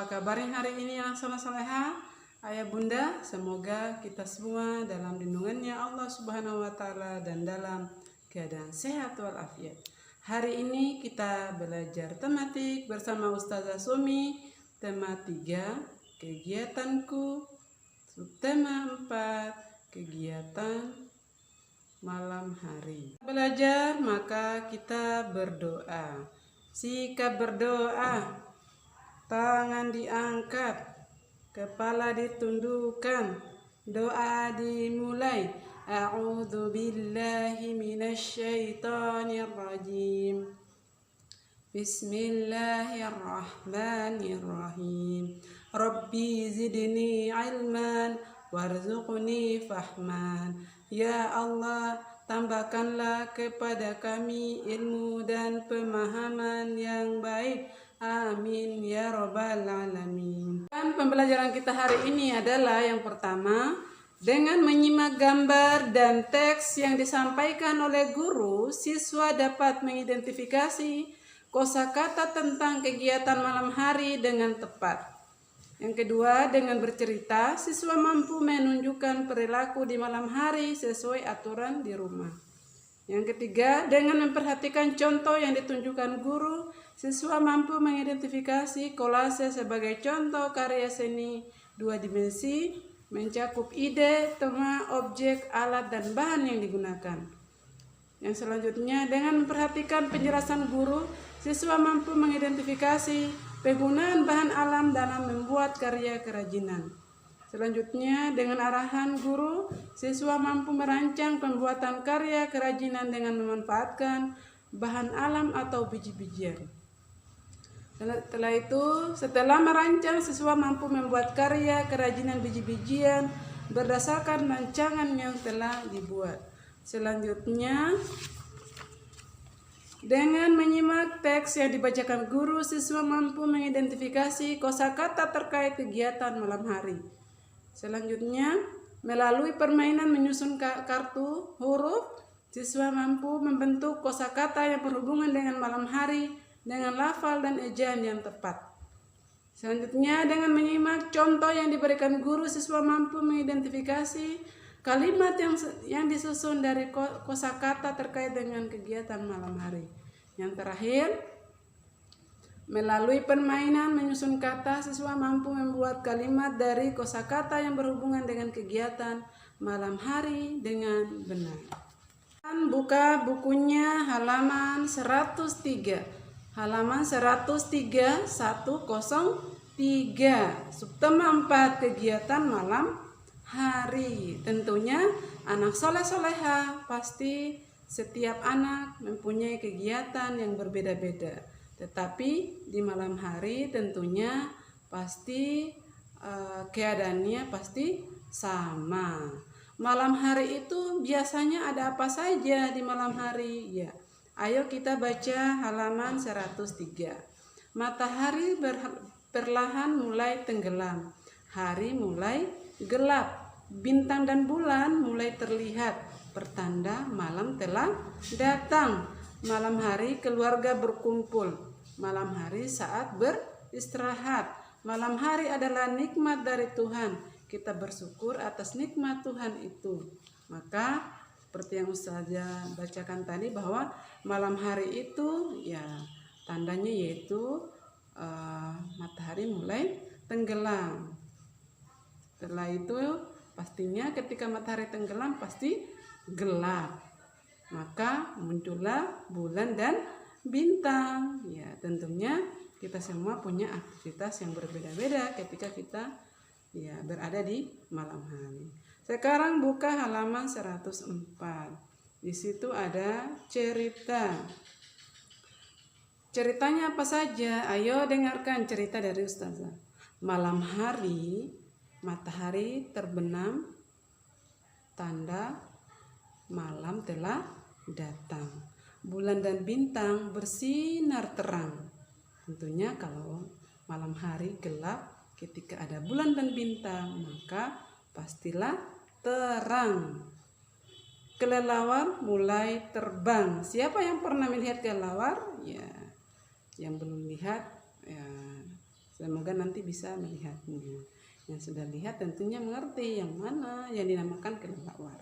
Apa kabarnya hari ini anak soleh-soleha? Ayah bunda, semoga kita semua dalam lindungannya Allah Subhanahu wa Ta'ala dan dalam keadaan sehat walafiat. Hari ini kita belajar tematik bersama Ustazah Sumi, tema 3, kegiatanku, subtema 4, kegiatan malam hari. Belajar maka kita berdoa. Sikap berdoa, tangan diangkat, kepala ditundukkan, doa dimulai. A'udzu billahi minasyaitonir rajim. Bismillahirrahmanirrahim. Rabbi zidni ilman warzuqni fahman. Ya Allah, tambahkanlah kepada kami ilmu dan pemahaman yang baik. Amin ya robbal alamin. Dan pembelajaran kita hari ini adalah yang pertama, dengan menyimak gambar dan teks yang disampaikan oleh guru, siswa dapat mengidentifikasi kosakata tentang kegiatan malam hari dengan tepat. Yang kedua, dengan bercerita, siswa mampu menunjukkan perilaku di malam hari sesuai aturan di rumah. Yang ketiga, dengan memperhatikan contoh yang ditunjukkan guru, siswa mampu mengidentifikasi kolase sebagai contoh karya seni 2 dimensi, mencakup ide, tema, objek, alat, dan bahan yang digunakan. Yang selanjutnya, dengan memperhatikan penjelasan guru, siswa mampu mengidentifikasi penggunaan bahan alam dalam membuat karya kerajinan. Selanjutnya, dengan arahan guru, siswa mampu merancang pembuatan karya kerajinan dengan memanfaatkan bahan alam atau biji-bijian. Setelah itu, setelah merancang, siswa mampu membuat karya kerajinan biji-bijian berdasarkan rancangan yang telah dibuat. Selanjutnya, dengan menyimak teks yang dibacakan guru, siswa mampu mengidentifikasi kosakata terkait kegiatan malam hari. Selanjutnya, melalui permainan menyusun kartu huruf, siswa mampu membentuk kosakata yang berhubungan dengan malam hari dengan lafal dan ejaan yang tepat. Selanjutnya, dengan menyimak contoh yang diberikan guru, siswa mampu mengidentifikasi kalimat yang disusun dari kosakata terkait dengan kegiatan malam hari. Yang terakhir, melalui permainan menyusun kata, siswa mampu membuat kalimat dari kosakata yang berhubungan dengan kegiatan malam hari dengan benar. Buka bukunya halaman 103. Halaman 103, 103. Subtema 4, kegiatan malam hari. Tentunya anak soleh-soleha, pasti setiap anak mempunyai kegiatan yang berbeda-beda. Tetapi di malam hari tentunya pasti keadaannya pasti sama. Malam hari itu biasanya ada apa saja di malam hari? Ya, ayo kita baca halaman 103. Matahari perlahan mulai tenggelam. Hari mulai gelap, bintang dan bulan mulai terlihat, pertanda malam telah datang. Malam hari keluarga berkumpul, malam hari saat beristirahat. Malam hari adalah nikmat dari Tuhan, kita bersyukur atas nikmat Tuhan itu. Maka seperti yang Ustazah bacakan tadi, bahwa malam hari itu ya tandanya yaitu matahari mulai tenggelam. Setelah itu pastinya ketika matahari tenggelam pasti gelap. Maka muncullah bulan dan bintang. Ya, tentunya kita semua punya aktivitas yang berbeda-beda ketika kita ya berada di malam hari. Sekarang buka halaman 104. Di situ ada cerita. Ceritanya apa saja? Ayo dengarkan cerita dari Ustazah. Malam hari, matahari terbenam, tanda malam telah datang. Bulan dan bintang bersinar terang. Tentunya kalau malam hari gelap, ketika ada bulan dan bintang, maka pastilah terang. Kelelawar mulai terbang. Siapa yang pernah melihat kelelawar? Ya, yang belum lihat ya Semoga nanti bisa melihatnya. Yang sudah lihat tentunya mengerti yang mana yang dinamakan kelelawar.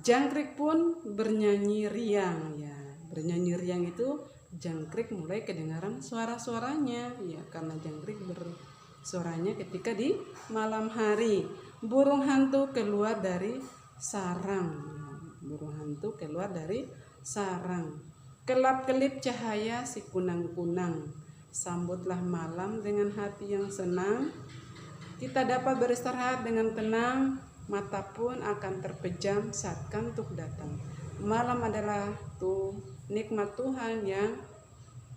Jangkrik pun bernyanyi riang ya. Bernyanyi riang itu jangkrik mulai kedengaran suara-suaranya ya, karena jangkrik bersuaranya ketika di malam hari. Burung hantu keluar dari sarang ya. Burung hantu keluar dari sarang. Kelap-kelip cahaya si kunang-kunang. Sambutlah malam dengan hati yang senang. Kita dapat beristirahat dengan tenang, mata pun akan terpejam saat kantuk datang. Malam adalah nikmat Tuhan yang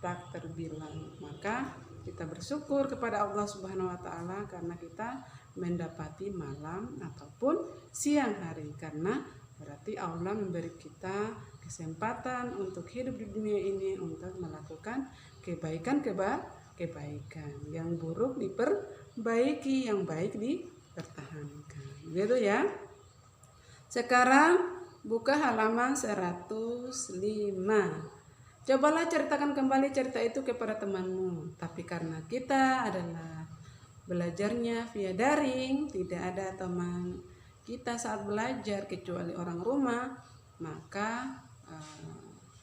tak terbilang. Maka kita bersyukur kepada Allah Subhanahu wa taala karena kita mendapati malam ataupun siang hari, karena berarti Allah memberi kita kesempatan untuk hidup di dunia ini untuk melakukan kebaikan, yang buruk diperbaiki, yang baik dipertahankan. Gitu ya. Sekarang buka halaman 105. Cobalah ceritakan kembali cerita itu kepada temanmu. Tapi karena kita adalah belajarnya via daring, tidak ada teman kita saat belajar kecuali orang rumah, maka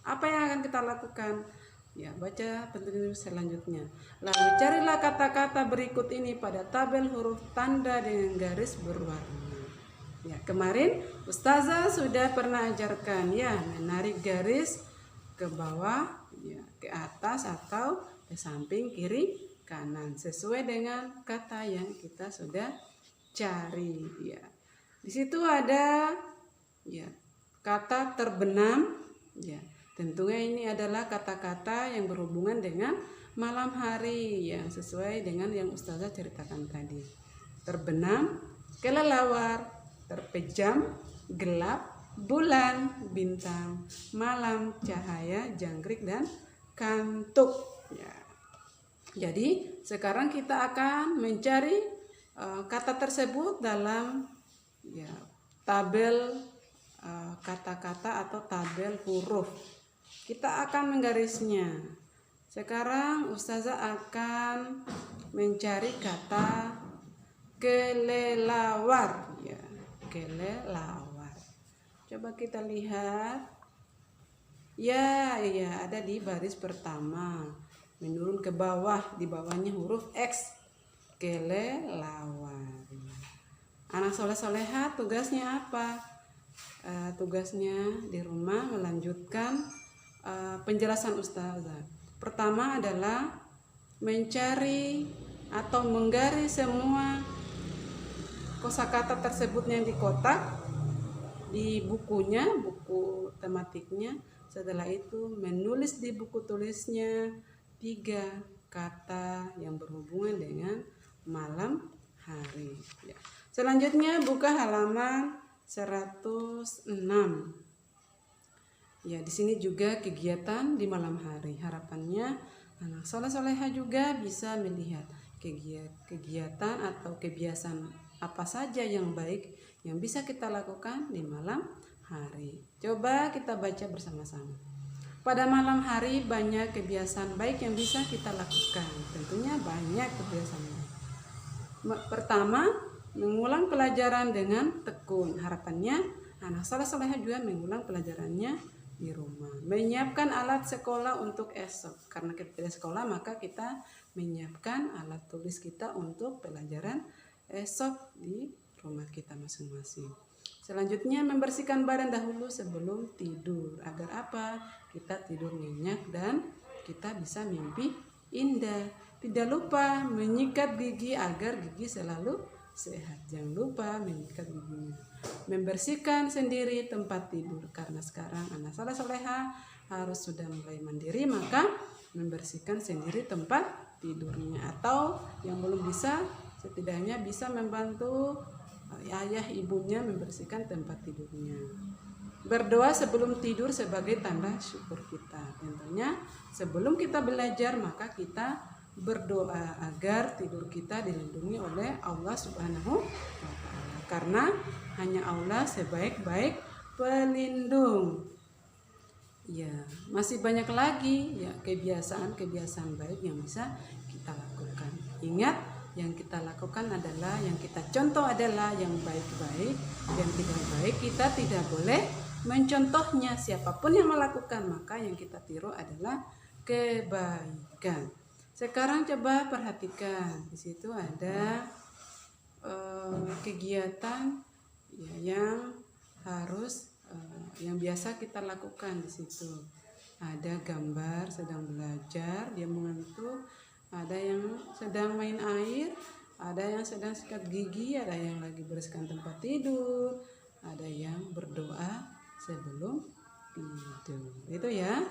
apa yang akan kita lakukan? Ya, baca penting selanjutnya. Lalu carilah kata-kata berikut ini pada tabel huruf tanda dengan garis berwarna. Ya, kemarin Ustazah sudah pernah ajarkan ya, menarik garis ke bawah, ya, ke atas atau ke samping, kiri, kanan sesuai dengan kata yang kita sudah cari ya. Di situ ada ya kata terbenam ya. Tentunya ini adalah kata-kata yang berhubungan dengan malam hari yang sesuai dengan yang Ustazah ceritakan tadi. Terbenam, kelelawar, terpejam, gelap, bulan, bintang, malam, cahaya, jangkrik, dan kantuk. Ya. Jadi sekarang kita akan mencari kata tersebut dalam ya, tabel kata-kata atau tabel huruf. Kita akan menggarisnya. Sekarang Ustazah akan mencari kata kelelawar ya, kelelawar. Coba kita lihat. Ya, ada di baris pertama. Menurun ke bawah, di bawahnya huruf X. Kelelawar. Anak soleh-soleha tugasnya apa? Tugasnya di rumah melanjutkan penjelasan Ustazah. Pertama adalah mencari atau menggaris semua kosakata tersebut yang di kotak di bukunya, buku tematiknya. Setelah itu menulis di buku tulisnya 3 kata yang berhubungan dengan malam hari. Ya. Selanjutnya buka halaman 106. Ya, di sini juga kegiatan di malam hari. Harapannya anak soleh-soleha juga bisa melihat kegiatan atau kebiasaan apa saja yang baik yang bisa kita lakukan di malam hari. Coba kita baca bersama-sama. Pada malam hari banyak kebiasaan baik yang bisa kita lakukan. Tentunya banyak kebiasaan baik. Pertama, mengulang pelajaran dengan tekun. Harapannya anak soleh-soleha juga mengulang pelajarannya di rumah. Menyiapkan alat sekolah untuk esok. Karena kita tidak sekolah, maka kita menyiapkan alat tulis kita untuk pelajaran esok di rumah kita masing-masing. Selanjutnya membersihkan badan dahulu sebelum tidur. Agar apa? Kita tidur nyenyak dan kita bisa mimpi indah. Tidak lupa menyikat gigi agar gigi selalu sehat. Jangan lupa menyikat giginya. Membersihkan sendiri tempat tidur, karena sekarang anak soleh-soleha harus sudah mulai mandiri, maka membersihkan sendiri tempat tidurnya. Atau yang belum bisa, setidaknya bisa membantu ayah ibunya membersihkan tempat tidurnya. Berdoa sebelum tidur sebagai tanda syukur kita. Tentunya sebelum kita belajar maka kita berdoa agar tidur kita dilindungi oleh Allah Subhanahu wa taala. Karena hanya Allah sebaik-baik pelindung. Ya, masih banyak lagi ya kebiasaan-kebiasaan baik yang bisa kita lakukan. Ingat, yang kita lakukan adalah, yang kita contoh adalah yang baik-baik. Yang tidak baik kita tidak boleh mencontohnya. Siapapun yang melakukan, maka yang kita tiru adalah kebaikan. Sekarang coba perhatikan, di situ ada kegiatan ya, yang harus yang biasa kita lakukan. Di situ ada gambar sedang belajar, dia mengantuk, ada yang sedang main air, ada yang sedang sikat gigi, ada yang lagi bereskan tempat tidur, ada yang berdoa sebelum tidur. Itu ya.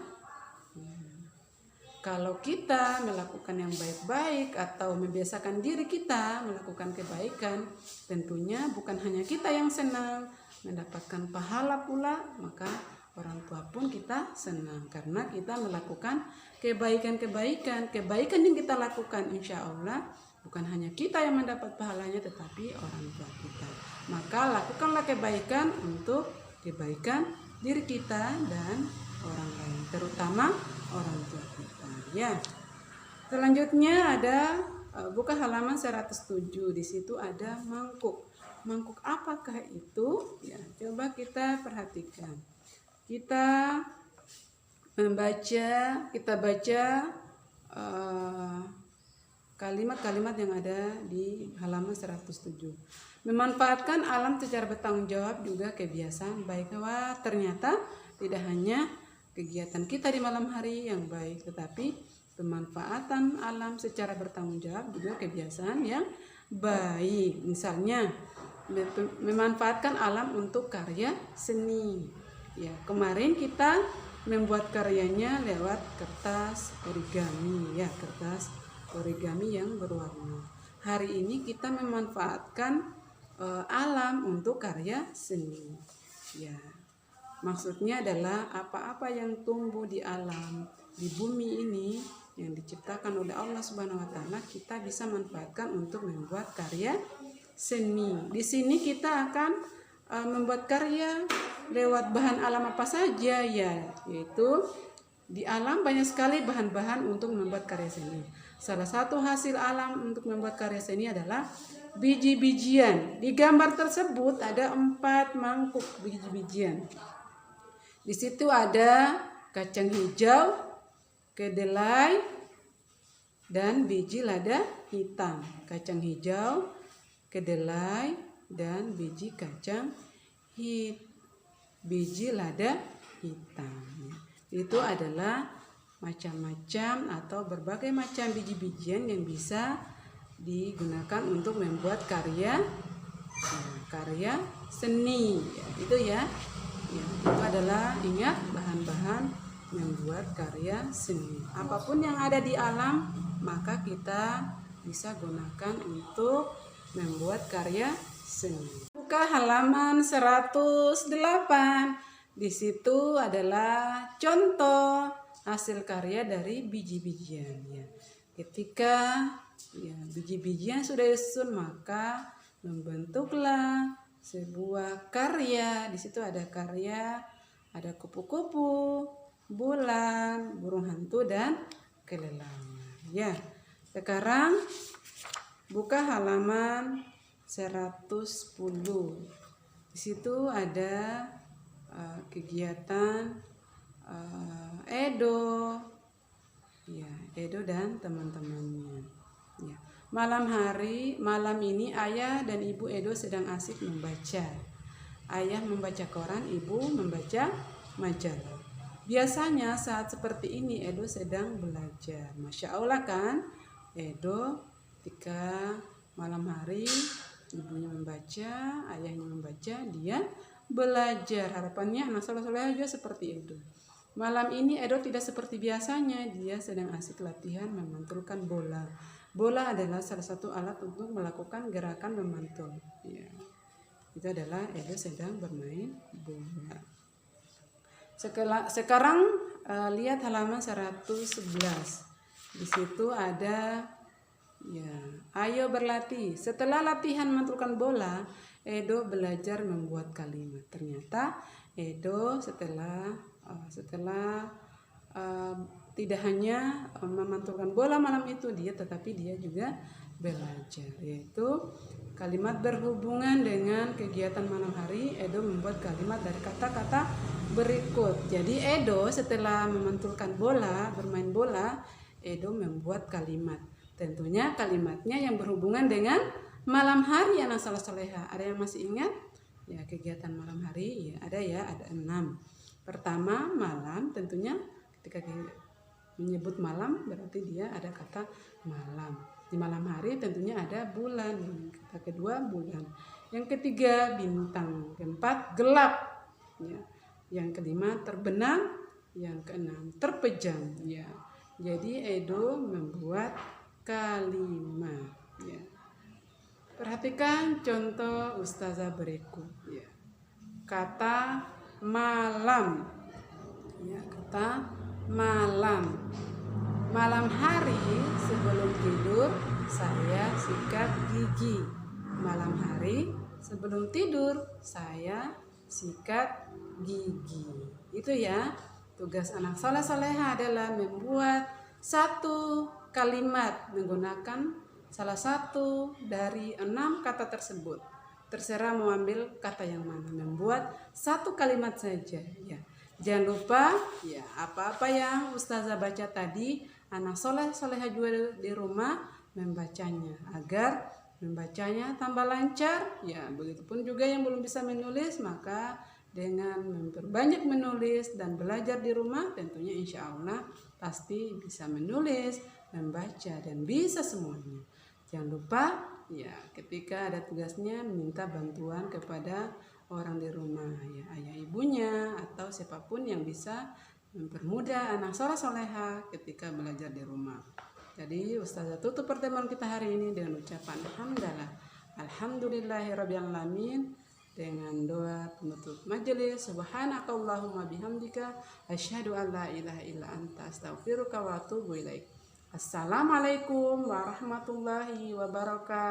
Kalau kita melakukan yang baik-baik atau membiasakan diri kita melakukan kebaikan, tentunya bukan hanya kita yang senang mendapatkan pahala pula, maka orang tua pun kita senang karena kita melakukan kebaikan-kebaikan. Kebaikan yang kita lakukan, insya Allah bukan hanya kita yang mendapat pahalanya, tetapi orang tua kita. Maka lakukanlah kebaikan untuk kebaikan diri kita dan orang lain, terutama orang tua kita. Ya. Selanjutnya ada buka halaman 107. Di situ ada mangkuk. Mangkuk apakah itu? Ya, coba kita perhatikan. Kita baca kalimat-kalimat yang ada di halaman 107. Memanfaatkan alam secara bertanggung jawab juga kebiasaan baik. Wah, ternyata tidak hanya kegiatan kita di malam hari yang baik, tetapi pemanfaatan alam secara bertanggung jawab juga kebiasaan yang baik. Misalnya memanfaatkan alam untuk karya seni. Ya, kemarin kita membuat karyanya lewat kertas origami, ya, kertas origami yang berwarna. Hari ini kita memanfaatkan alam untuk karya seni. Ya. Maksudnya adalah apa-apa yang tumbuh di alam, di bumi ini yang diciptakan oleh Allah Subhanahu wa taala, kita bisa manfaatkan untuk membuat karya seni. Di sini kita akan membuat karya lewat bahan alam apa saja ya, yaitu di alam banyak sekali bahan-bahan untuk membuat karya seni. Salah satu hasil alam untuk membuat karya seni adalah biji-bijian. Di gambar tersebut ada 4 mangkuk biji-bijian. Di situ ada kacang hijau, kedelai, dan biji lada hitam. Kacang hijau, kedelai, dan biji biji lada hitam. Itu adalah macam-macam atau berbagai macam biji-bijian yang bisa digunakan untuk membuat karya seni. Ya, itu ya. Ya, itu adalah, ingat, bahan-bahan membuat karya seni. Apapun yang ada di alam, maka kita bisa gunakan untuk membuat karya seni. Buka halaman 108. Di situ adalah contoh hasil karya dari biji-bijian. Ya. Ketika biji-bijian sudah disusun, maka membentuklah sebuah karya. Di situ ada karya, ada kupu-kupu, bulan, burung hantu, dan kelelawar. Ya, sekarang buka halaman 110. Di situ ada kegiatan Edo, ya, Edo dan teman-temannya. Ya. Malam ini ayah dan ibu Edo sedang asik membaca. Ayah membaca koran, ibu membaca majalah. Biasanya saat seperti ini Edo sedang belajar. Masya Allah kan? Edo ketika malam hari ibunya membaca, ayahnya membaca, dia belajar. Harapannya anak soleh-soleh juga seperti Edo. Malam ini Edo tidak seperti biasanya, dia sedang asik latihan memantulkan bola. Bola adalah salah satu alat untuk melakukan gerakan memantul. Ya. Itu adalah Edo sedang bermain bola. Sekarang lihat halaman 111. Di situ ada ayo berlatih. Setelah latihan memantulkan bola, Edo belajar membuat kalimat. Ternyata Edo setelah tidak hanya memantulkan bola malam itu tetapi dia juga belajar, yaitu kalimat berhubungan dengan kegiatan malam hari. Edo membuat kalimat dari kata-kata berikut. Jadi Edo setelah memantulkan bola, bermain bola, Edo membuat kalimat. Tentunya kalimatnya yang berhubungan dengan malam hari anak soleh-soleha. Ada yang masih ingat? Ya, kegiatan malam hari ada 6. Pertama, malam, tentunya ketika menyebut malam berarti dia ada kata malam. Di malam hari tentunya ada bulan. Kata kedua bulan. Yang ketiga bintang. Keempat gelap. Ya. Yang kelima terbenam. Yang keenam terpejam. Ya. Jadi Edo membuat kalimat. Ya. Perhatikan contoh Ustazah berikut. Ya. Kata malam. Ya, kata malam. Malam hari sebelum tidur saya sikat gigi. Malam hari sebelum tidur saya sikat gigi. Itu ya. Tugas anak soleh-soleha adalah membuat satu kalimat menggunakan salah satu dari 6 kata tersebut. Terserah mau ambil kata yang mana. Membuat satu kalimat saja. Ya. Jangan lupa ya apa-apa yang Ustazah baca tadi, anak soleh-soleha juga di rumah membacanya agar membacanya tambah lancar. Ya, begitupun juga yang belum bisa menulis, maka dengan memperbanyak menulis dan belajar di rumah, tentunya insya Allah pasti bisa menulis, membaca dan bisa semuanya. Jangan lupa ya ketika ada tugasnya minta bantuan kepada orang di rumah, ya ayah ibunya atau siapapun yang bisa mempermudah anak soleh-soleha ketika belajar di rumah. Jadi Ustazah tutup pertemuan kita hari ini dengan ucapan alhamdulillahirabbil alamin, dengan doa penutup majelis. Subhanakallahumma bihamdika asyhadu an la ilaha illa anta astaghfiruka wa atubu ilaik. Assalamualaikum warahmatullahi wabarakatuh.